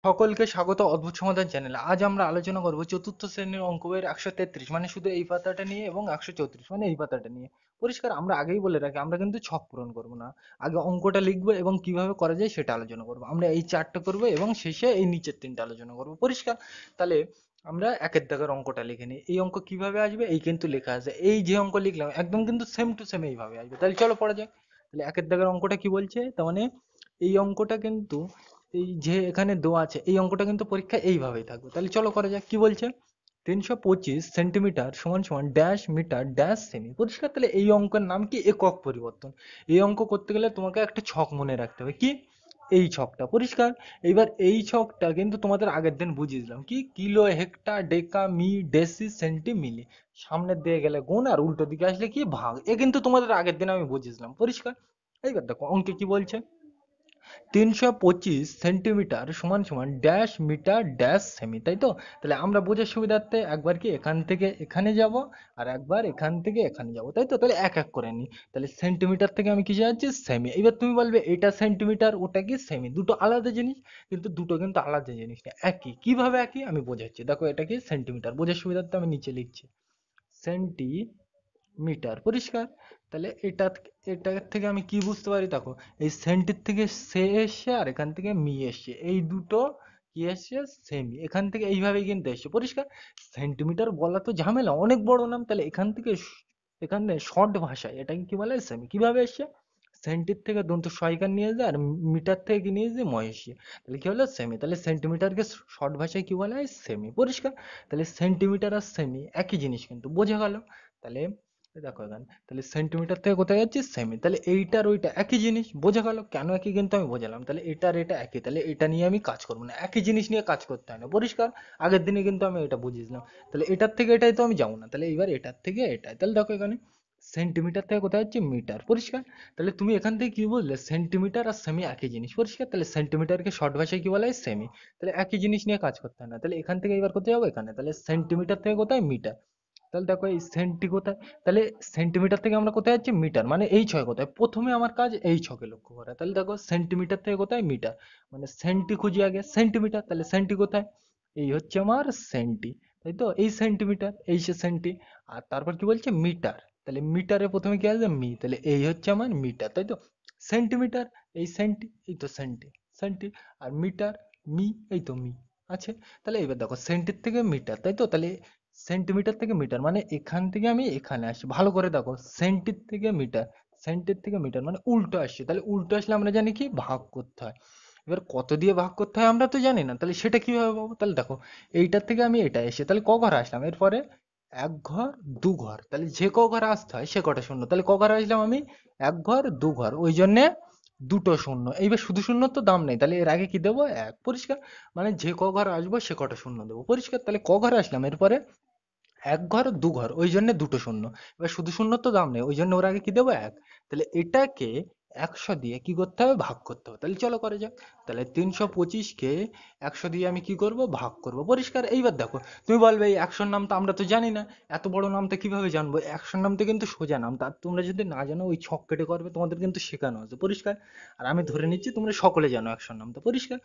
সকলকে স্বাগত অদ্ভুত সমাধান চ্যানেলে। আজ আমরা আলোচনা করব চতুর্থ শ্রেণীর অঙ্ক বইয়ের 133, মানে শুধু এই পাতাটা নিয়ে, এবং 134 মানে এই পাতাটা নিয়ে। পরিষ্কার, আমরা আগেই বলে রাখি আমরা কিন্তু ছক পূরণ করব না, আগে অঙ্কটা লিখবো এবং কিভাবে করা যায় সেটা আলোচনা করব। আমরা এই চারটা করব এবং শেষে এই নিচের তিনটা আলোচনা করব। পরিষ্কার? তাহলে আমরা একের দাগের অঙ্কটা লিখে নিই। এই অঙ্ক কিভাবে আসবে এই কিন্তু লেখা আছে, এই যে অঙ্ক লিখলাম একদম কিন্তু সেম টু সেম এইভাবে আসবে। তাহলে চলো পড়া যাক। তাহলে একের দাগের অঙ্কটা কি বলছে, তার মানে এই অঙ্কটা কিন্তু এই যে এখানে দেওয়া আছে এই অঙ্কটা কিন্তু পরীক্ষায় এইভাবেই থাকবে। তাহলে চলো করা যাক। কি বলছে, 325 সেন্টিমিটার সমান সমান ড্যাশ মিটার ড্যাশ সেমি। পরিষ্কার? তাহলে এই অঙ্কের নাম কি, একক পরিবর্তন। এই অঙ্ক করতে গেলে তোমাকে একটা ছক মনে রাখতে হবে, কি, এই ছকটা। পরিষ্কার? এইবার এই ছকটা কিন্তু তোমাদের আগের দিন বুঝিয়ে দিলাম, কি, কিলো হেক্টর ডেকা মি ডেসি সেন্টি মিলি। সামনের দিকে গেলে গুণ আর উল্টো দিকে আসলে কি, ভাগ। এ কিন্তু তোমাদের আগের দিন আমি বুঝিয়েছিলাম। পরিষ্কার? এইবার দেখো অঙ্কে কি বলছে, 325 সেন্টিমিটার সমান সমান ড্যাশ মিটার ড্যাশ সেমি, তাই তো? তাহলে আমরা বোঝার সুবিধার্থে একবার কি এখান থেকে এখানে যাব, আর একবার এখান থেকে এখানে যাব, তাই তো? তাহলে এক এক করে নিই। তাহলে সেন্টিমিটার থেকে আমি কিসে যাচ্ছি, সেমি। এবার তুমি বলবে এটা সেন্টিমিটার ওটা কি সেমি, দুটো আলাদা জিনিস। কিন্তু দুটো কিন্তু আলাদা জিনিস না, একই। কিভাবে একই আমি বোঝাচ্ছি। দেখো এটা কি সেন্টিমিটার, বোঝার সুবিধার্থে আমি নিচে লিখছি সেন্টি মিটার। পরিষ্কার? তাহলে এটা থেকে আমি কি বুঝতে পারি, দেখো এই সেন্টির থেকে সে এসছে আর এখান থেকে মি এসছে, এই দুটো কি এসছে, সেমি। এখান থেকে এইভাবেই কিন্তু এসছে। পরিষ্কার? সেন্টিমিটার বলা তো ঝামেলা, অনেক বড় নাম। তাহলে এখান থেকে এখানে শর্ট ভাষায় এটাকে কি বলে, সেমি। কিভাবে এসছে, সেন্টির থেকে দন্ত সয়কার নিয়ে যায় আর মিটার থেকে কি নিয়ে যায়, মহেশি। তাহলে কি হলো, সেমি। তাহলে সেন্টিমিটারকে শর্ট ভাষায় কি বলা হয়, সেমি। পরিষ্কার? তাহলে সেন্টিমিটার আর সেমি একই জিনিস, কিন্তু বোঝা গেল। তাহলে দেখো এখানে, তাহলে সেন্টিমিটার থেকে কোথায় যাচ্ছি, সেমি। তাহলে এইটার ওইটা একই জিনিস, বোঝা গেল। কেন একই কিন্তু আমি বোঝালাম। তাহলে এটার এটা একই, তাহলে এটা নিয়ে আমি কাজ করবো না, একই জিনিস নিয়ে কাজ করতে হয় না। পরিষ্কার? আগের দিনে কিন্তু আমি এটা বুঝিয়েছিলাম। তাহলে এটার থেকে এটাই তো আমি যাবো না, তাহলে এবার এটার থেকে এটাই। তাহলে দেখো এখানে সেন্টিমিটার থেকে কোথায় হচ্ছে, মিটার। পরিষ্কার? তাহলে তুমি এখান থেকে কি বুঝলে, সেন্টিমিটার আর সেমি একই জিনিস। পরিষ্কার? তাহলে সেন্টিমিটারকে শর্ট ভাষায় কি বলা হয়, সেমি। তাহলে একই জিনিস নিয়ে কাজ করতে হয় না। তাহলে এখান থেকে এবার কোথায় যাবো, এখানে। তাহলে সেন্টিমিটার থেকে কোথায়, মিটার। তাহলে দেখো এই সেন্টি কোথায়, তাহলে সেন্টিমিটার থেকে আমরা কোথায় যাচ্ছি, মিটার। মানে এই ছয় কোথায়, প্রথমে আমার কাজ এই ছকে লক্ষ্য করা। তাহলে দেখো সেন্টিমিটার থেকে কোথায়, মিটার। মানে সেন্টি খুঁজি আগে, সেন্টিমিটার। তাহলে সেন্টি কোথায়, এই হচ্ছে আমার সেন্টি, তাই তো? এই সেন্টিমিটার, এই সে সেন্টি। আর তারপর কি বলছে, মিটার। তাহলে মিটারে প্রথমে কি আসবে, মি। তাহলে এই হচ্ছে আমার মিটার, তাই তো? সেন্টিমিটার, এই সেন্টি, এই তো সেন্টি, সেন্টি। আর মিটার, মি, এই তো মি আছে। তাহলে এবার দেখো সেন্টির থেকে মিটার, তাই তো? তাহলে সেন্টিমিটার থেকে মিটার, মানে এখান থেকে আমি এখানে আসি। ভালো করে দেখো, সেন্টির থেকে মিটার, সেন্টির থেকে মিটার মানে উল্টো আসছে। তাহলে উল্টো আসলে আমরা জানি কি, ভাগ করতে হয়। এবার কত দিয়ে ভাগ করতে হয় আমরা তো জানি না, তাহলে সেটা কিভাবে পাবো? তাহলে দেখো এইটার থেকে আমি এটা এসে, তাহলে ক ঘর আসলাম, এরপরে এক ঘর দু ঘর, তাহলে যে ক ঘরে আসতে হয় সে কটা শূন্য। তাহলে ক ঘরে আসলাম আমি, এক ঘর দু ঘর, ওই জন্যে দুটো শূন্য। এইবার শুধু শূন্য তো দাম নেই, তাহলে এর আগে কি দেবো, এক। পরিষ্কার? মানে যে ক ঘর আসবো সে কটা শূন্য দেবো। পরিষ্কার? তাহলে ক ঘরে আসলাম, এরপরে এক ঘর দু ঘর, ওই জন্য দুটো শূন্য। এবার শুধু শূন্য তো দাম নেই, ওই জন্য ওর আগে কি দেবো, এক। তাহলে এটাকে 100 দিয়ে কি করতে হবে, ভাগ করতে হবে। তাহলে চলো করা যাক। তাহলে 325 কে 100 দিয়ে আমি কি করব, ভাগ করব। পরিষ্কার? এইবার দেখো তুমি বলবে এই 100-র নাম তো আমরা তো জানি না, এত বড় নামটা কিভাবে জানবো। 100-র নাম তো কিন্তু সোজা নাম, তার তোমরা যদি না জানো ওই ছক কেটে করবে, তোমাদের কিন্তু শেখানো আছে। পরিষ্কার? আর আমি ধরে নিচ্ছি তোমরা সকলে জানো 100-র নাম, তো পরিষ্কার।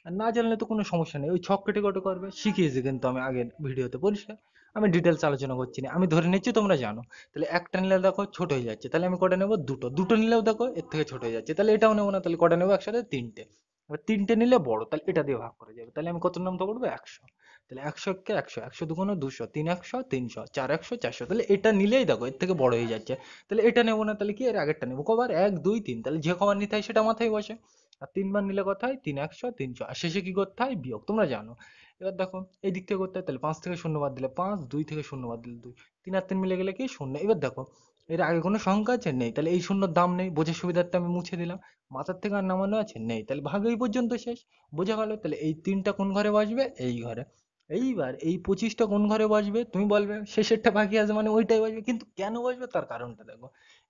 আর না জানলে তো কোনো সমস্যা নেই, ওই ছক কেটে কটে করবে, শিখিয়েছি কিন্তু আমি আগের ভিডিওতে। পরিষ্কার? আমি ডিটেলস আলোচনা করছি না, আমি ধরে নিচ্ছি তোমরা জানো। তাহলে একটা নিলে দেখো ছোট হয়ে যাচ্ছে, তাহলে আমি কটা নেবো, দুটো। দুটো নিলেও দেখো এর থেকে ছোট হয়ে যাচ্ছে, তাহলে এটাও নেবো না। তাহলে কটা নেবো, একসাথে তিনটে। এবার তিনটে নিলে বড়, তাহলে এটা দিয়ে ভাগ করা যাবে। তাহলে আমি কত নামতে পারবো, 100। তাহলে 100 কে 100, 100 দুগুণ 200, 3 100 300, 4 100 400। তাহলে এটা নিলেই দেখো এর থেকে বড় হয়ে যাচ্ছে, তাহলে এটা নেবো না। তাহলে কি, এর আগেরটা নেবো। কবার, 1 2 3। তাহলে যে কবার নিতে হয় সেটা মাথায় বসে। আর তিনবার নিলে কথা হয় 3 100 300, আর শেষে কি করতে হয়, বিয়োগ। তোমরা জানো। এবার দেখো এই দিক থেকে করতে হয়, তাহলে 5 থেকে শূন্য বাদ দিলে 5, 2 থেকে শূন্য বাদ দিলে 2, 3 আর 3 মিলে গেলে কি, শূন্য। এবার দেখো এর আগে কোনো সংখ্যা আছে, নেই। তাহলে এই শূন্যর দাম নেই, বোঝার সুবিধার্থে আমি মুছে দিলাম। মাথার থেকে আর নামানো আছে, নেই। তাহলে ভাগ এই পর্যন্ত শেষ। বোঝা গেল? তাহলে এই তিনটা কোন ঘরে বসবে, এই ঘরে। এইবার এই 25টা কোন ঘরে বসবে, তুমি বলবে শেষেরটা বাকি আছে মানে ওইটাই বসবে। কিন্তু কেন বসবে তার কারণটা দেখো,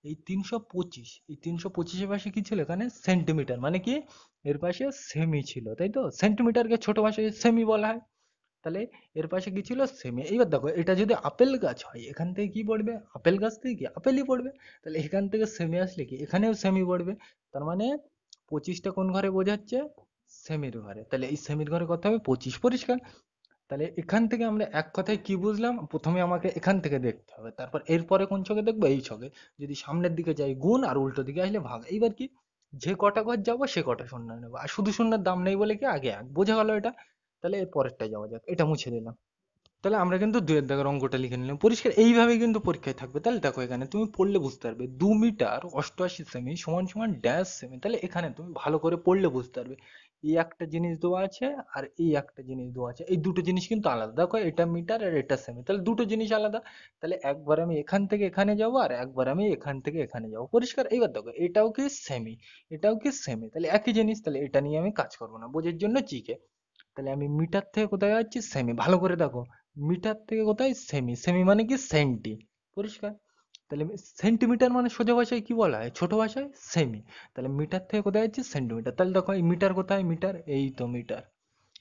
এই 325, এই 325-এর পাশে কি ছিল, এখানে সেন্টিমিটার, মানে কি এর পাশে সেমি ছিল, তাই তো? সেন্টিমিটারকে ছোট ভাষায় সেমি বলা হয়। তাহলে এর পাশে কি ছিল, সেমি। এইবার দেখো এটা যদি আপেল গাছ হয়, এখান থেকে কি পড়বে, আপেল গাছ থেকে কি আপেলই পড়বে। তাহলে এখান থেকে সেমি আসলে কি, এখানেও সেমি পড়বে। তার মানে 25টা কোন ঘরে বোঝাচ্ছে, সেমির ঘরে, তাহলে এই সেমির ঘরে কত হবে 25, পরিষ্কার। তাহলে এখান থেকে আমরা এক কথায় কি বুঝলাম, প্রথমে আমাকে এখান থেকে দেখতে হবে, তারপর এরপরে কোন ছকে দেখবো, এই ছকে। যদি সামনের দিকে যাই গুণ, আর উল্টো দিকে আসলে ভাগ। এইবার কি, যে কটা ঘর যাবো সে কটা শূন্য নেবো, আর শুধু শূন্যের দাম নেই বলে কি আগে এক, বোঝা গেল এটা। তাহলে এর পরেরটা যাওয়া যাক, এটা মুছে দিলাম। তাহলে আমরা কিন্তু দুইয়ের দাগের অঙ্কটা লিখে নিলাম, পরিষ্কার। এইভাবে কিন্তু পরীক্ষায় থাকবে। তাহলে দেখো এখানে তুমি পড়লে বুঝতে পারবে 2 মিটার 88 সেমি সমান সমান ড্যাশ সেমি। তাহলে এখানে তুমি ভালো করে পড়লে বুঝতে পারবে এই একটা জিনিস দেওয়া আছে আর এই একটা জিনিস দেওয়া আছে, এই দুটো জিনিস কিন্তু আলাদা। দেখো এটা মিটার আর এটা সেমি, তাহলে দুটো জিনিস আলাদা। তাহলে একবার আমি এখান থেকে এখানে যাব আর একবার আমি এখান থেকে এখানে যাব, পরিষ্কার। এইবার দেখো এটাও কি সেমি, এটাও কি সেমি, তাহলে একই জিনিস। তাহলে এটা নিয়ে আমি কাজ করবো না, বোঝার জন্য চিকে। তাহলে আমি মিটার থেকে কোথায় যাচ্ছি, সেমি। ভালো করে দেখো, মিটার থেকে কোথায়, সেমি। সেমি মানে কি সেন্টি, পরিষ্কার। তাহলে সেন্টিমিটার মানে সোজা ভাষায় কি বলা হয়, ছোট ভাষায় সেমি। তাহলে মিটার থেকে কোথায় যাচ্ছি, সেন্টিমিটার। তাহলে দেখো এই মিটার কোথায়, মিটার এই তো মিটার।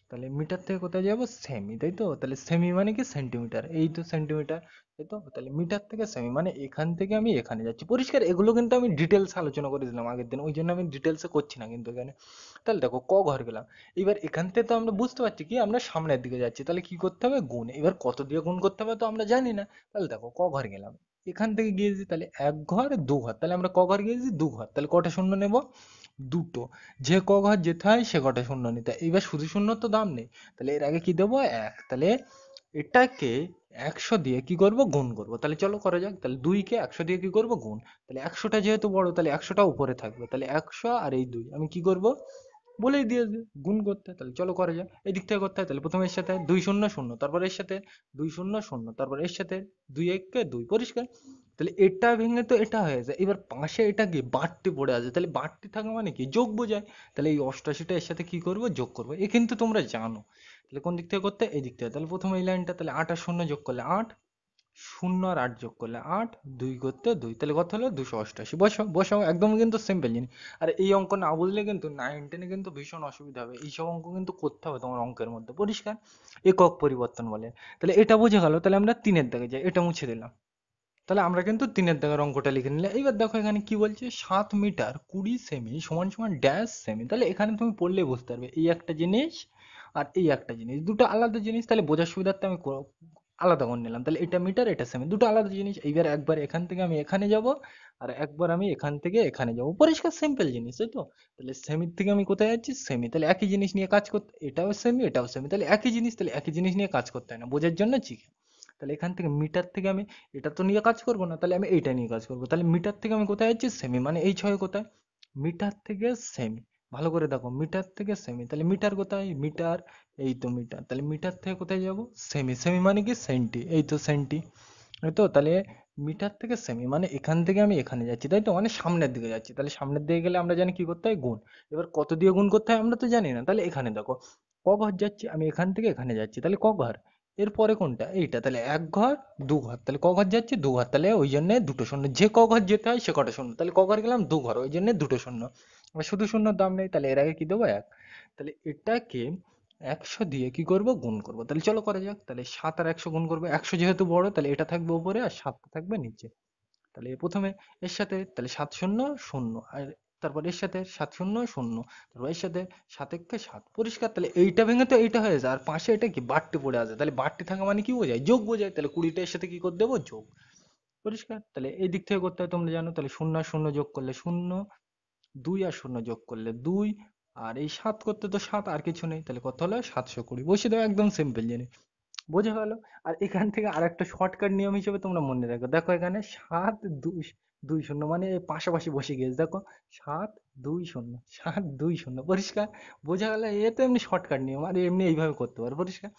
তাহলে মিটার থেকে কোথায় যাবো, সেমি, তাই তো। তাহলে সেমি মানে কি সেন্টিমিটার, এই তো সেন্টিমিটার, তাই তো। তাহলে মিটার থেকে সেমি মানে এখান থেকে আমি এখানে যাচ্ছি, পরিষ্কার। এগুলো কিন্তু আমি ডিটেলস আলোচনা করে দিলাম আগের দিন, ওই জন্য আমি ডিটেলসে করছি না কিন্তু এখানে। তাহলে দেখো ক ঘর গেলাম। এবার এখান থেকে তো আমরা বুঝতে পারছি কি আমরা সামনের দিকে যাচ্ছি, তাহলে কি করতে হবে, গুণ। এবার কত দিয়ে গুণ করতে হবে তো আমরা জানি না। তাহলে দেখো ক ঘর গেলাম, এখান থেকে গিয়েছি, তাহলে এক ঘর দু ঘর, তাহলে আমরা ক ঘর গিয়েছি, দু ঘর। তাহলে কটা শূন্য নেব, দুটো। যে ক ঘর যেতে হয় সে কটা শূন্য নিতে হয়। এবার শুধু শূন্য তো দাম নেই, তাহলে এর আগে কি দেবো, এক। তাহলে এটাকে 100 দিয়ে কি করব, গুণ করব। তাহলে চলো করা যাক। তাহলে 2 কে 100 দিয়ে কি করব, গুণ। তাহলে 100টা যেহেতু বড়, তাহলে 100টা উপরে থাকবে। তাহলে 100 আর এই 2 আমি কি করব, বলেই দিয়েছে গুণ করতে। তাহলে চলো করা যাক, এই দিক থেকে করতে হয়। তাহলে প্রথমে এর সাথে 2 শূন্য শূন্য, তারপর এর সাথে 2 শূন্য শূন্য, তারপর এর সাথে 2 1 কে 2, পরিষ্কার। তাহলে এটা ভেঙে তো এটা হয়ে যায়। এবার পাশে এটা কি বাড়তি পড়ে আছে, তাহলে বাড়তি থাকা মানে কি, যোগ বোঝায়। তাহলে এই 88টা এর সাথে কি করব, যোগ করব। এ কিন্তু তোমরা জানো। তাহলে কোন দিক থেকে করতে, এই দিক থেকে। তাহলে প্রথমে এই লাইনটা, তাহলে 8 আর 0 যোগ করলে 8, 0 আর 8 যোগ করলে 8, 2 করতে 2, তাহলে কত হলো 288। বসাও বসাও, একদম কিন্তু সিম্পল জিনিস। আর এই অঙ্ক না বুঝলে কিন্তু 9 10 কিন্তু ভীষণ অসুবিধা হবে। এইসব অঙ্ক কিন্তু করতে হবে তোমার অঙ্কের মধ্যে, পরিষ্কার। একক পরিবর্তন বলে। তাহলে এটা বোঝা গেল। তাহলে আমরা তিনের দাগে যাই, এটা মুছে দিলাম। তাহলে আমরা কিন্তু তিনের দাগের অঙ্কটা লিখে নিলাম। এইবার দেখো এখানে কি বলছে, 7 মিটার 20 সেমি সমান সমান ড্যাশ সেমি। তাহলে এখানে তুমি পড়লে বুঝতে পারবে এই একটা জিনিস আর এই একটা জিনিস, দুটো আলাদা জিনিস। তাহলে বোঝার সুবিধার্থে আমি আলাদা করে নিলাম। তাহলে এটা মিটার এটা সেমি, দুটো আলাদা জিনিস। এইবার একবার এখান থেকে আমি এখানে যাব আর একবার আমি এখান থেকে এখানে যাব, পরিষ্কার সিম্পল জিনিস, তাই তো। তাহলে সেমির থেকে আমি কোথায় যাচ্ছি, সেমি। তাহলে একই জিনিস নিয়ে কাজ করতে, এটাও সেমি এটাও সেমি, তাহলে একই জিনিস। তাহলে একই জিনিস নিয়ে কাজ করতে হয় না, বোঝার জন্য শিখে। তাহলে এখান থেকে মিটার থেকে আমি এটা তো নিয়ে কাজ করব না, তাহলে আমি এইটা নিয়ে কাজ করব। তাহলে মিটার থেকে আমি কোথায় যাচ্ছি, সেমি, মানে এই ছয় কোথায়, মিটার থেকে সেমি। ভালো করে দেখো, মিটার থেকে সেমি। তাহলে মিটার কোথায়, মিটার এই তো মিটার। তাহলে মিটার থেকে কোথায় যাব, সেমি। সেমি মানে কি সেন্টি, এই তো সেন্টি, এই তো। তাহলে মিটার থেকে সেমি মানে এখান থেকে আমি এখানে যাচ্ছি, তাই তো, মানে সামনের দিকে যাচ্ছি। তাহলে সামনের দিকে গেলে আমরা জানি কি করতে হয়, গুণ। এবার কত দিয়ে গুণ করতে হয় আমরা তো জানি না। তাহলে এখানে দেখো ক ঘর যাচ্ছি, আমি এখান থেকে এখানে যাচ্ছি, তাহলে ক ঘর। এরপরে কোনটা, এইটা। তাহলে এক ঘর দু ঘর, তাহলে ক ঘর যাচ্ছে, দু ঘর। তাহলে ওই জন্য দুটো শূন্য, যে ক ঘর যেতে হয় সে কটা শূন্য। তাহলে ক ঘর গেলাম, দু ঘর, ওই জন্য দুটো শূন্য। আর শুধু শূন্যর দাম নেই, তাহলে এর আগে কি দেবো, এক। তাহলে এটাকে 100 দিয়ে কি করব, গুণ করব। তাহলে চলো করা যাক। তাহলে 7 আর 100 গুণ করবো, 100 যেহেতু বড় তাহলে এটা থাকবে উপরে আর 7 থাকবে নিচে। তাহলে প্রথমে এর সাথে, তাহলে 7 শূন্য শূন্য, আর তারপর এর সাথে 7 শূন্য শূন্য, তারপর এর সাথে 7 একে 7, পরিষ্কার। তাহলে এইটা ভেঙে তো এইটা হয়ে যায়, আর পাশে এটা কি বাড়তি পড়ে আছে, তাহলে বাড়তি থাকা মানে কি বোঝায়, যোগ বোঝায়। তাহলে 20টা এর সাথে কি করে দেবো, যোগ, পরিষ্কার। তাহলে এই দিক থেকে করতে হয় তোমরা জানো। তাহলে শূন্য আর শূন্য যোগ করলে শূন্য, 2 আর শূন্য যোগ করলে 2, আর এই 7 করতে তো 7, আর কিছু নেই। তাহলে কত হলো, 720, বসিয়ে দাও, একদম সিম্পল জিনিস, বোঝা গেল। আর এখান থেকে আরেকটা শর্টকাট নিয়ম হিসেবে তোমরা মনে রাখো, দেখো এখানে 7 2 2 0 মানে এই পাশাপাশি বসে গিয়েছে, দেখো 7 2 0, 7 2 0, পরিষ্কার। বোঝা গেল, এ তো এমনি শর্টকাট নিয়ম, আর এমনি এইভাবে করতে পারো, পরিষ্কার।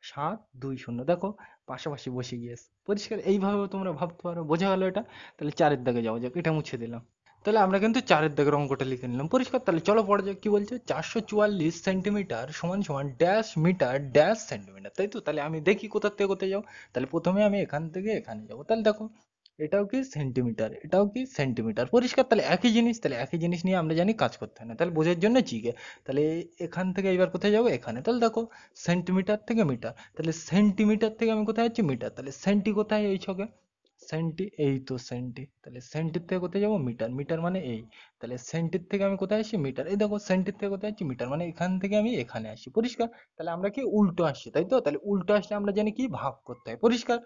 7 2 0, দেখো পাশাপাশি বসে গিয়েছে, পরিষ্কার। এইভাবেও তোমরা ভাবতে পারো, বোঝা গেল এটা। তাহলে চারের দাগে যাওয়া যাক, এটা মুছে দিলাম। তাহলে আমরা কিন্তু চারের দাগের অঙ্কটা লিখে নিলাম, পরিষ্কার। তাহলে চলো পড়া যাক কি বলছে, 444 সেন্টিমিটার সমান সমান ড্যাশ মিটার ড্যাশ সেন্টিমিটার, তাই তো। তাহলে আমি দেখি কোথা থেকে কোথায় যাবো। তাহলে প্রথমে আমি এখান থেকে এখানে যাবো, তাহলে দেখো এটাও কি সেন্টিমিটার এটাও কি সেন্টিমিটার, পরিষ্কার। তাহলে একই জিনিস, তাহলে একই জিনিস নিয়ে আমরা জানি কাজ করতে হয় না, তাহলে বোঝার জন্য জিকে। তাহলে এখান থেকে এবার কোথায় যাবো, এখানে। তাহলে দেখো সেন্টিমিটার থেকে মিটার, তাহলে সেন্টিমিটার থেকে আমি কোথায় যাচ্ছি, মিটার। তাহলে সেন্টি কোথায়, এই ছকে সেন্টি, এই তো সেন্টি, তাহলে সেন্টির থেকে কোথায় যাবো, মিটার, মিটার মানে এই, তাহলে সেন্টির থেকে আমি কোথায় আসি, মিটার, এই দেখো সেন্টির থেকে কোথায় আসছি, মিটার, মানে এখান থেকে আমি এখানে আসি, পরিষ্কার। তাহলে আমরা কি উল্টো আসছি, তাই তো, তাহলে উল্টো আসলে আমরা জানি কি ভাগ করতে হয়, পরিষ্কার।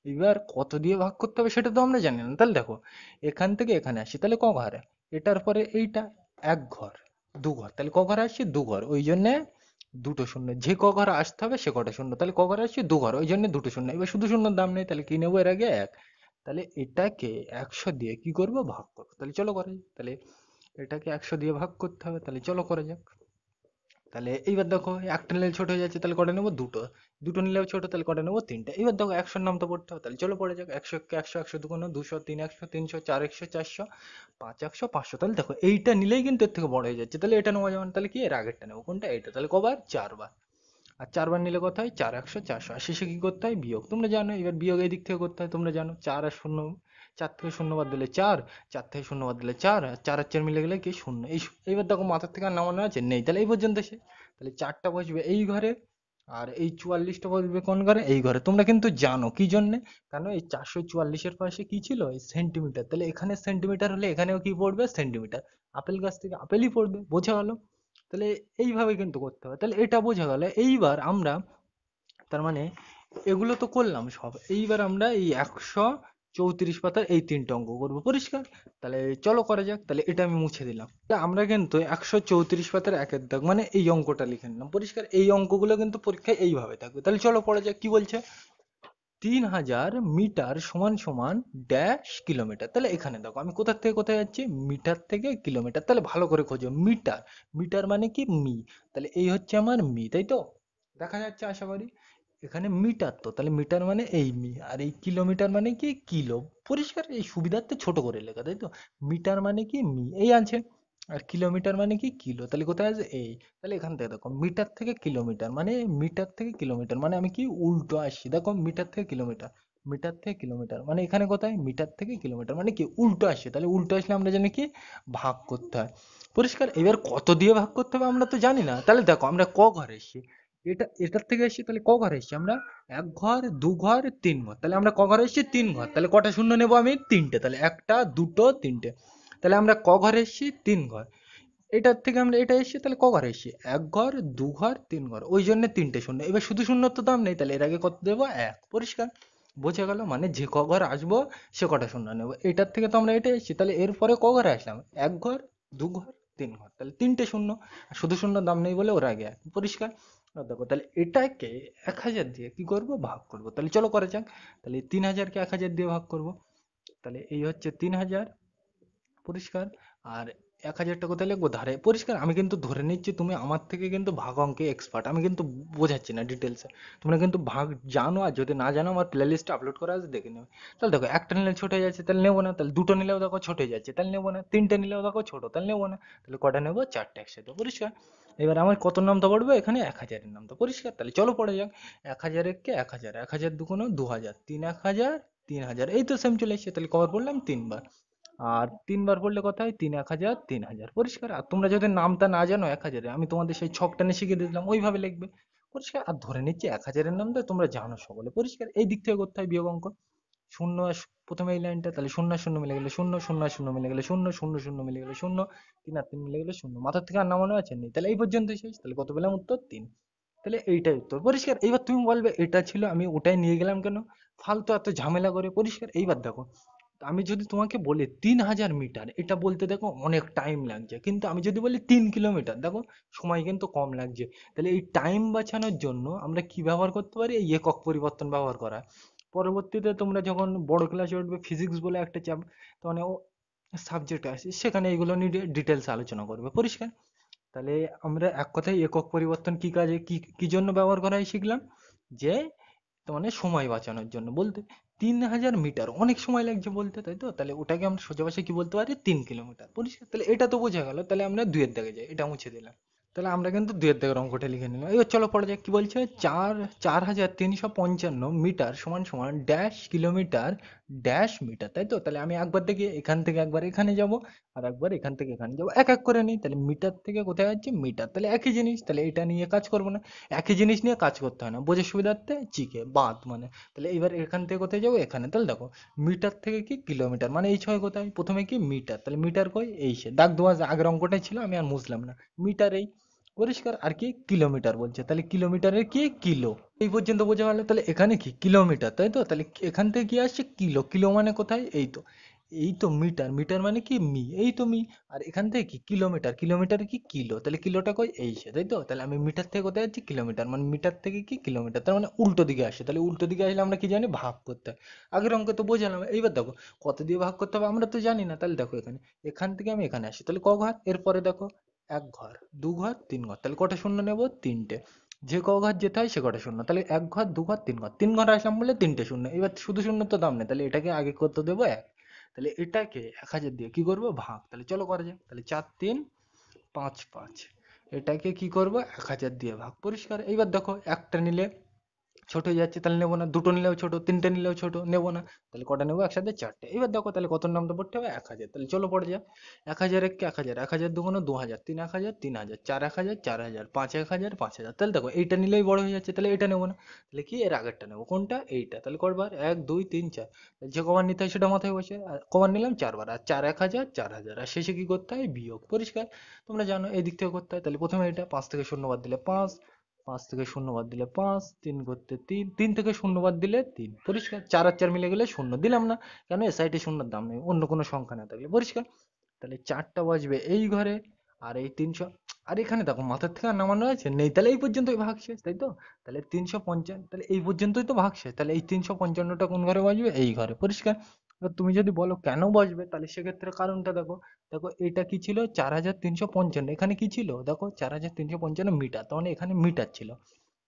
এবার কত দিয়ে ভাগ করতে হবে সেটা তো আমরা জানি না, তাহলে দেখো এখান থেকে এখানে আসি, তাহলে ক ঘরে, এটার পরে এইটা এক ঘর, দু ঘর, তাহলে ক ঘরে আসছি, দু ঘর, ওই জন্যে দুটো শূন্য, যে ক ঘরে আসতে হবে সে কটা শূন্য, তাহলে ক ঘরে আসছি, দু ঘর, ওই জন্য দুটো শূন্য, এবার শুধু শূন্যর দাম নেই, তাহলে কি নেবো এর আগে এক, তাহলে এটাকে 100 দিয়ে কি করব, ভাগ করবো, তাহলে চলো করা যাক, তাহলে এটাকে 100 দিয়ে ভাগ করতে হবে, তাহলে চলো করা যাক। তাহলে এইবার দেখো একটা নিলে ছোট হয়ে যাচ্ছে, তাহলে কটা নেবো, দুটো, দুটো নিলেও ছোট, তাহলে কটা নেবো, তিনটা। এবার দেখো 100-র নাম তো পড়তে হবে, তাহলে চলো পড়ে যাক, 100 কে 100, 100 দুগুণ 200, 3 100, 300, 4 100, 400, 5 100, 500, তাহলে দেখো এইটা নিলেই কিন্তু এর থেকে বড় হয়ে যাচ্ছে, তাহলে এটা নেওয়া যাবে না, তাহলে কি এর আগেরটা নেবো, কোনটা, এইটা, তাহলে কবার, চারবার। আর চারবার নিলে কত হয়, 4 100, 400, আর শেষে কি করতে হয়, বিয়োগ, তোমরা জানো, এবার বিয়োগ এই দিক থেকে করতে হয়, তোমরা জানো, 4 আর শূন্য, 4 থেকে শূন্য বাদ দিলে 4, 4 থেকে শূন্য বাদ দিলে 4, আর 4 আর 4 মিলে গেলে কি শূন্য, এইবার দেখো মাথার থেকে আর নামানো আছে, নেই, তাহলে এই পর্যন্ত সে, তাহলে 4টা বসবে এই ঘরে, আর এই 44টা বসবে কোন ঘরে, এই ঘরে, তোমরা কিন্তু জানো কি জন্যে, কারণ এই 444-এর পাশে কি ছিল, এই সেন্টিমিটার, তাহলে এখানে সেন্টিমিটার হলে এখানেও কি পড়বে, সেন্টিমিটার, আপেল গাছ থেকে আপেলই পড়বে, বোঝা গেল। তাহলে এইভাবে কিন্তু করতে হবে, তাহলে এটা বোঝা গেল। এইবার আমরা, তার মানে এগুলো তো করলাম সব, এইবার আমরা এই 134 পাতার এই তিনটে অঙ্ক করবো, পরিষ্কার। তাহলে চলো করা যাক, তাহলে এটা আমি মুছে দিলাম, তা আমরা কিন্তু 134 পাতার একের দাগ মানে এই অঙ্কটা লিখে নিলাম, পরিষ্কার। এই অঙ্কগুলো কিন্তু পরীক্ষায় এইভাবে থাকবে, তাহলে চলো পড়া যাক, কি বলছে, 3000 মিটার সমান সমান ড্যাশ কিলোমিটার, তাহলে এখানে দেখো আমি কোথা থেকে কোথায় যাচ্ছি, মিটার থেকে কিলোমিটার, তাহলে ভালো করে খোঁজো, মিটার, মিটার মানে কি মি, তাহলে এই হচ্ছে আমার মি, তাই তো, দেখা যাচ্ছে আশা করি, এখানে মিটার, তো তাহলে মিটার মানে এই মি, আর এই কিলোমিটার মানে কি কিলো, পরিষ্কার, এই সুবিধার্থে ছোট করে লেখা, তাই তো, মিটার মানে কি মি, এই আছে, আর কিলোমিটার মানে কি কিলো, তাহলে কোথায় আছে এই, তাহলে এখান থেকে দেখো মিটার থেকে কিলোমিটার মানে, মিটার থেকে কিলোমিটার মানে আমি কি উল্টো আসছি, দেখো মিটার থেকে কিলোমিটার, মিটার থেকে কিলোমিটার মানে এখানে কোথায়, মিটার থেকে কিলোমিটার মানে কি উল্টো আসছে, তাহলে উল্টো আসলে আমরা জানি কি ভাগ করতে হয়, পরিষ্কার। এবার কত দিয়ে ভাগ করতে হবে আমরা তো জানি না, তাহলে দেখো আমরা ক ঘরে এসেছি, এটার থেকে এসেছি, তাহলে ক ঘরে এসেছি আমরা, এক ঘর, দু ঘর, তিন ঘর, তাহলে আমরা ক ঘরে এসেছি, তিন ঘর, তাহলে কটা শূন্য নেবো আমি, তিনটে, তাহলে একটা, দুটো, তিনটে, তাহলে আমরা ক ঘরে এসেছি, তিন ঘর, এটার থেকে আমরা এটা এসেছি, তাহলে ক ঘরে এসেছি, এক ঘর, দু ঘর, তিন ঘর, ওই জন্য তিনটে শূন্য, এবার শুধু শূন্যর তো দাম নেই, তাহলে এর আগে কত দেবো, এক, পরিষ্কার, বোঝা গেল, মানে যে ক ঘর আসবো সে কটা শূন্য নেবো, এটার থেকে তো আমরা এটা এসেছি, তাহলে এরপরে ক ঘরে আসলাম, এক ঘর, দু ঘর, তিন ঘর, তাহলে তিনটে শূন্য, আর শুধু শূন্যর দাম নেই বলে ওর আগে এক, পরিষ্কার। আর দেখো তাহলে এটাকে 1000 দিয়ে কি করব, ভাগ করব, তাহলে চলো করা যাক, তাহলে 3000-কে 1000 দিয়ে ভাগ করব, তাহলে এই হচ্ছে 3000, পরিষ্কার। আর 1000টা কোথায় লিখবো, ধারে, পরিষ্কার। আমি কিন্তু ধরে নিচ্ছি তুমি আমার থেকে কিন্তু ভাগ অঙ্কে এক্সপার্ট, আমি কিন্তু বোঝাচ্ছি না ডিটেলসে, তোমরা কিন্তু ভাগ জানো, আর যদি না জানো আমার প্লে লিস্টে আপলোড করা আছে, দেখে নেবে। তাহলে দেখো একটা নিলে ছোট হয়ে যাচ্ছে, তাহলে নেবো না, তাহলে দুটো নিলেও দেখো ছোট হয়ে যাচ্ছে, তাহলে নেবো না, তিনটে নিলেও দেখো ছোট, তাহলে নেবো না, তাহলে কটা নেবো, চারটে একসাথে, পরিষ্কার। এবার আমার কত নামতা পড়বে এখানে, 1000-এর নামতা, পরিষ্কার। তাহলে চলো পড়ে যাক, 1000-কে 1000, 1000 দুগুণ 2000, 3000, 3000, এই তো সেম চলে এসেছে, তাহলে কবার পড়লাম, তিনবার। আর তিনবার পড়লে কত হয়, 3 1000, 3000, পরিষ্কার। আর তোমরা যদি নামটা না জানো 1000-এর, আমি তোমাদের সেই ছকটা নিয়ে শিখিয়ে দিলাম, ওইভাবে লিখবে, পরিষ্কার। আর ধরে নিচ্ছি 1000-এর নামটা তোমরা জানো সকলে, পরিষ্কার। এই দিক থেকে করতে হয় বিয়োগ অঙ্ক, শূন্য প্রথমে এই লাইনটা, তাহলে শূন্য আর শূন্য মিলে গেলে শূন্য, শূন্য আর শূন্য মিলে গেলে শূন্য, শূন্য শূন্য মিলে গেলে শূন্য, তিন আর তিন মিলে গেলে শূন্য, মাথার থেকে আর নামানো আছে নেই, তাহলে এই পর্যন্ত শেষ, তাহলে কত পেলাম, উত্তর 3, তাহলে এইটাই উত্তর, পরিষ্কার। এইবার তুমি বলবে এটা ছিল, আমি ওটাই নিয়ে গেলাম কেন, ফালতু এত ঝামেলা করে, পরিষ্কার। এইবার দেখো, আমি যদি তোমাকে বলি 3000 মিটার, এটা বলতে দেখো অনেক টাইম লাগছে, কিন্তু আমি যদি বলি 3 কিলোমিটার, দেখো সময় কিন্তু কম লাগছে। তাহলে এই টাইম বাঁচানোর জন্য আমরা কি ব্যবহার করতে পারি, এই একক পরিবর্তন ব্যবহার করা। পরবর্তীতে তোমরা যখন বড় ক্লাসে উঠবে, ফিজিক্স বলে একটা মানে সাবজেক্ট আছে, সেখানে এগুলো নিয়ে ডিটেলস আলোচনা করবে, পরিষ্কার। তাহলে আমরা এক কথায় একক পরিবর্তন কি কাজে, কি কি জন্য ব্যবহার করা হয় শিখলাম, যে মানে সময় বাঁচানোর জন্য। বলতে 3000 মিটার অনেক সময় লাগছে বলতে, তাই তো, তাহলে ওটাকে আমরা সোজা ভাষায় কি বলতে পারি, 3 কিলোমিটার, পরিষ্কার। তাহলে এটা তো বোঝা গেল, তাহলে আমরা দুইয়ের দাগে যাই, এটা মুছে দিলাম। তাহলে আমরা কিন্তু দুইয়ের দাগের অঙ্কটা লিখে নিলাম। এবার চলো পড়া যাক, কি বলছে, 4355 মিটার সমান সমান ড্যাশ কিলোমিটার ড্যাশ মিটার, তাই তো? তাহলে আমি একবার দেখি এখান থেকে একবার এখানে যাব, আর একবার এখান থেকে এখানে যাব, এক এক করে নিই। তাহলে মিটার থেকে কোথায় যাচ্ছে? মিটার। তাহলে একই জিনিস, তাহলে এটা নিয়ে কাজ করবো না। একই জিনিস নিয়ে কাজ করতে হয় না, বোঝার সুবিধার্থে চিকে বাদ মানে। তাহলে এবার এখান থেকে কোথায় যাবো? এখানে। তাহলে দেখো মিটার থেকে কি কিলোমিটার, মানে এই ছয় কোথায়? প্রথমে কি মিটার, তাহলে মিটার কই? এই সে দাগ দেওয়া আছে, আগের অঙ্কটাই ছিল, আমি আর মুছলাম না। মিটার এই পরিষ্কার। আর কি কিলোমিটার বলছে, তাহলে কিলোমিটারের কি কিলো। এই পর্যন্ত বোঝা গেল। তাহলে এখানে কি কিলোমিটার, তাই তো? তাহলে এখান থেকে কি আসছে? কিলো। কিলো মানে কোথায়? এই তো, এই তো মিটার। মিটার মানে কি মি, এই তো মি। আর এখান থেকে কি কিলোমিটার, কিলোমিটার কি কিলো। তাহলে কিলোটা কই? এই সে, তাই তো? তাহলে আমি মিটার থেকে কোথায় যাচ্ছি? কিলোমিটার, মানে মিটার থেকে কি কিলোমিটার, তার মানে উল্টো দিকে আসে। তাহলে উল্টো দিকে আসলে আমরা কি জানি? ভাগ করতে হয়। আগের অঙ্কে তো বোঝালাম। এইবার দেখো কত দিয়ে ভাগ করতে হবে আমরা তো জানি না। তাহলে দেখো এখানে, এখান থেকে আমি এখানে আসি, তাহলে ক ঘর? এরপরে দেখো এক ঘর, দু ঘর, তিন ঘর, তাহলে কটা শূন্য নেব? তিনটে। যে ক ঘর যেতে হয় সে কটা শূন্য, তাহলে এক ঘর, দু ঘর, তিন ঘর, তিন ঘর আসলাম বলে তিনটে শূন্য। এবার শুধু শূন্য তো দাম নেই, তাহলে এটাকে আগে কত দেবো? এক। তাহলে এটাকে 1000 দিয়ে কি করব? ভাগ। তাহলে চলো করা যাক। তাহলে 4 3 5 5, এটাকে কি করব? 1000 দিয়ে ভাগ। পরিষ্কার। এইবার দেখো একটা নিলে ছোট হয়ে যাচ্ছে, তাহলে নেবো না। দুটো নিলেও ছোট, তিনটে নিলেও ছোট, নেবো না। তাহলে কটা নেবো? একসাথে চারটে। এবার দেখো তাহলে কত নামতে পড়তে হবে? 1000। তাহলে চলো পড়ে যাক। 1000 একে 1000, 1000 দুগুণ 2000, 3 1000, 3000, 4 1000, 4000, 5 1000, 5000। তাহলে দেখো এইটা নিলেই বড় হয়ে যাচ্ছে, তাহলে এটা নেবো না। তাহলে কি এর আগেরটা নেবো? কোনটা? এইটা। তাহলে কবার? 1 2 3 4, যে কবার নিতে হয় সেটা মাথায় বসে। আর কবার নিলাম? চারবার। আর 4 1000, 4000, আর শেষে কি করতে হয়? বিয়োগ। পরিষ্কার। তোমরা জানো এই দিক থেকে করতে হয়। তাহলে প্রথমে এটা 5 থেকে শূন্য বাদ দিলে 5, 5 থেকে শূন্য বাদ দিলে 5, 3 করতে 3, 3 থেকে শূন্য বাদ দিলে 3। পরিষ্কার। 4 আর 4 মিলে গেলে শূন্য, দিলাম না। কেন? এ সাইডে শূন্যর দাম নেই, অন্য কোনো সংখ্যা না থাকলে। পরিষ্কার। তাহলে 4টা বসবে এই ঘরে, আর এই 300। আর এখানে দেখো মাথার থেকে আর নামানো আছে নেই, তাহলে এই পর্যন্তই ভাগ শেষ, তাই তো? তাহলে 355, তাহলে এই পর্যন্তই তো ভাগ শেষ। তাহলে এই 355টা কোন ঘরে বসবে? এই ঘরে। পরিষ্কার। এবার তুমি যদি বলো কেন বসবে, তাহলে সেক্ষেত্রে কারণটা দেখো। দেখো এটা কি ছিল? 4355। এখানে কি ছিল? দেখো 4355 মিটার, তার মানে এখানে মিটার ছিল।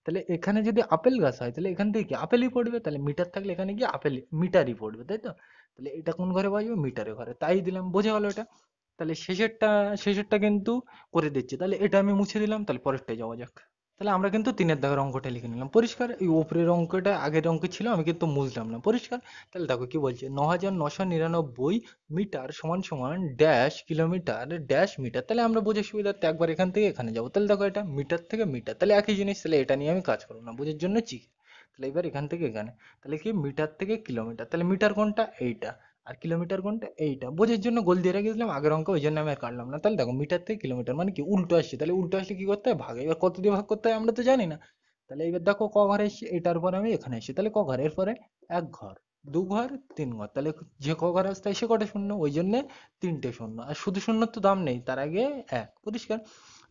তাহলে এখানে যদি আপেল গাছ হয়, তাহলে এখান থেকে কি আপেলই পড়বে। তাহলে মিটার থাকলে এখানে কি আপেল মিটারই পড়বে, তাই তো? তাহলে এটা কোন ঘরে বসবে? মিটারের ঘরে। তাই দিলাম, বোঝা গেল এটা। তাহলে শেষেরটা কিন্তু করে দিচ্ছি। তাহলে এটা আমি মুছে দিলাম। তাহলে পরেরটায় যাওয়া যাক। তাহলে আমরা কিন্তু তিনের দাগের অঙ্কটা লিখে নিলাম। পরিষ্কার। এই উপরের অঙ্কটা আগের অঙ্কে ছিল, আমি কিন্তু মুছলাম না। পরিষ্কার। তাহলে দেখো কি বলছে? 9999 মিটার সমান সমান ড্যাশ কিলোমিটার ড্যাশ মিটার। তাহলে আমরা বোঝার সুবিধার্থে একবার এখান থেকে এখানে যাবো। তাহলে দেখো এটা মিটার থেকে মিটার, তাহলে একই জিনিস। তাহলে এটা নিয়ে আমি কাজ করবো না, বোঝার জন্য চিক। তাহলে এবার এখান থেকে এখানে, তাহলে কি মিটার থেকে কিলোমিটার। তাহলে মিটার কোনটা? এইটা। আর কিলোমিটার কোনটা? এইটা। বোঝার জন্য গোল দিয়ে রেখেছিলাম আগের অঙ্ক, ওই জন্য আমি আর কাটলাম না। তাহলে দেখো মিটার থেকে কিলোমিটার মানে কি উল্টো আসছে, তাহলে উল্টো আসলে কি করতে হয়? ভাগ। এবার কত দিয়ে ভাগ করতে হয় আমরা তো জানি না। তাহলে এবার দেখো ক ঘরে এসেছি, এটার পরে আমি এখানে এসেছি, তাহলে ক ঘর? এরপরে এক ঘর, দু ঘর, তিন ঘর। তাহলে যে ক ঘর আসতে হয় সে কটা শূন্য, ওই জন্য তিনটে শূন্য। আর শুধু শূন্যর তো দাম নেই, তার আগে এক। পরিষ্কার।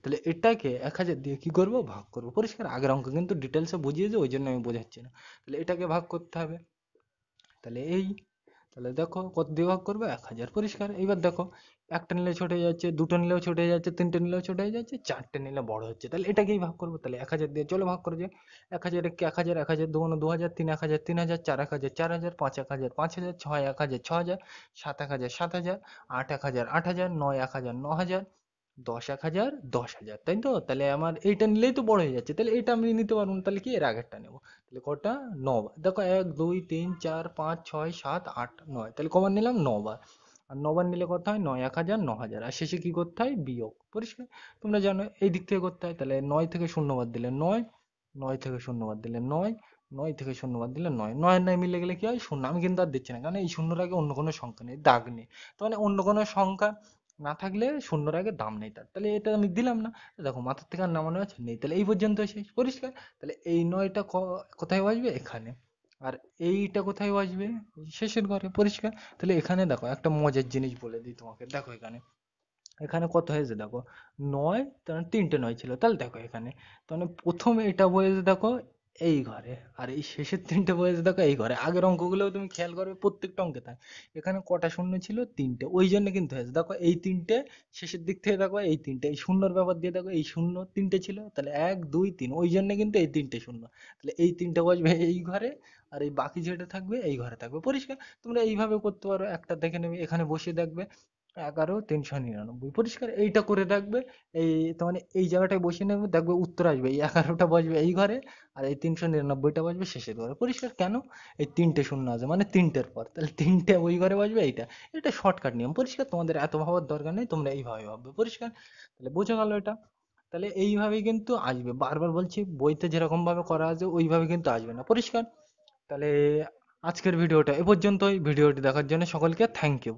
তাহলে এটাকে 1000 দিয়ে কি করব? ভাগ করব। পরিষ্কার। আগের অঙ্ক কিন্তু ডিটেলসে বুঝিয়েছে, ওই জন্য আমি বোঝাচ্ছি না। তাহলে এটাকে ভাগ করতে হবে। তাহলে এই, তাহলে দেখো কত দিয়ে ভাগ করবে? 1000। পরিষ্কার। এইবার দেখো একটা নিলে ছোট হয়ে যাচ্ছে, দুটো নিলেও ছোট হয়ে যাচ্ছে, তিনটে নিলেও ছোট হয়ে যাচ্ছে, চারটে নিলে বড় হচ্ছে। তাহলে এটাকেই ভাগ করবো। তাহলে 1000 দিয়ে চলো ভাগ করে যাক। 1000 একে 1000, 1000 দুগুণ 2000, 3 1000, 3000, 4 1000, 4000, 5 1000, 5000, 6 1000, 6000, 7 1000, 7000, 8 1000, 8000, 9 1000, 9000, 10 1000, 10,000, তাই তো? তাহলে আমার এইটা নিলেই তো বড় হয়ে যাচ্ছে, তাহলে এটা আমি নিতে পারবো না। তাহলে কি এর আগেরটা নেবো। তাহলে কটা? 9 বার। দেখো 1 2 3 4 5 6 7 8 9, তাহলে কবার নিলাম? 9 বার। আর 9 বার নিলে কত হয়? 9 1000, 9000, আর শেষে কি করতে হয়? বিয়োগ। পরিষ্কার। তোমরা জানো এই দিক থেকে করতে হয়। তাহলে 9 থেকে শূন্য বাদ দিলে 9, 9 থেকে শূন্য বাদ দিলে 9, 9 থেকে শূন্য বাদ দিলে 9, 9 আর 9 মিলে গেলে কি হয়? শূন্য। আমি কিন্তু আর দিচ্ছি না, কারণ এই শূন্যর আগে অন্য কোনো সংখ্যা নেই, দাগ নেই। তার মানে অন্য কোনো সংখ্যা না থাকলে শূন্যর আগে দাম নেই তার, তাহলে এটা আমি দিলাম না। দেখো মাথার থেকে আর নামানো আছে নেই, তাহলে এই পর্যন্ত শেষ। পরিষ্কার। তাহলে এই নয়টা কোথায় বসবে? এখানে। আর এইটা কোথায় বসবে? শেষের ঘরে। পরিষ্কার। তাহলে এখানে দেখো একটা মজার জিনিস বলে দিই তোমাকে। দেখো এখানে, এখানে কত হয়েছে দেখো? 9, তার মানে তিনটে 9 ছিল। তাহলে দেখো এখানে, তার মানে প্রথমে এটা বয়েছে দেখো এই ঘরে, আর এই শেষের তিনটে বয়েছে দেখো এই ঘরে। আগের অঙ্কগুলোও তুমি খেয়াল করবে, প্রত্যেকটা অঙ্কে তাই। এখানে কটা শূন্য ছিল? তিনটে, ওই জন্য কিন্তু হয়েছে দেখো এই তিনটে। শেষের দিক থেকে দেখো এই তিনটে, এই শূন্যর ব্যাপার দিয়ে দেখো এই শূন্য তিনটে ছিল, তাহলে 1 2 3, ওই জন্য কিন্তু এই তিনটে শূন্য। তাহলে এই তিনটে বসবে এই ঘরে, আর এই বাকি যেটা থাকবে এই ঘরে থাকবে। পরিষ্কার। তোমরা এইভাবে করতে পারো, একটা দেখে নেবে, এখানে বসিয়ে দেখবে 11 399 পরিষ্কার, এইটা করে রাখবে। এই তো মানে এই জায়গাটায় বসিয়ে নেবে, দেখবে উত্তর আসবে, এই 11টা বসবে এই ঘরে, আর এই 399টা বসবে শেষের ঘরে। পরিষ্কার কেন? এই তিনটে শূন্য আছে মানে তিনটের পর, তাহলে তিনটে ওই ঘরে বসবে, এইটা এটা শর্টকাট নিয়ম। পরিষ্কার, তোমাদের এত ভাবার দরকার নেই, তোমরা এইভাবে ভাববে। পরিষ্কার, তাহলে বোঝা গেল এটা। তাহলে এইভাবেই কিন্তু আসবে, বারবার বলছি, বইতে যেরকম ভাবে করা আছে ওইভাবে কিন্তু আসবে না। পরিষ্কার, তাহলে আজকের ভিডিওটা এ পর্যন্তই। ভিডিওটি দেখার জন্য সকলকে থ্যাংক ইউ।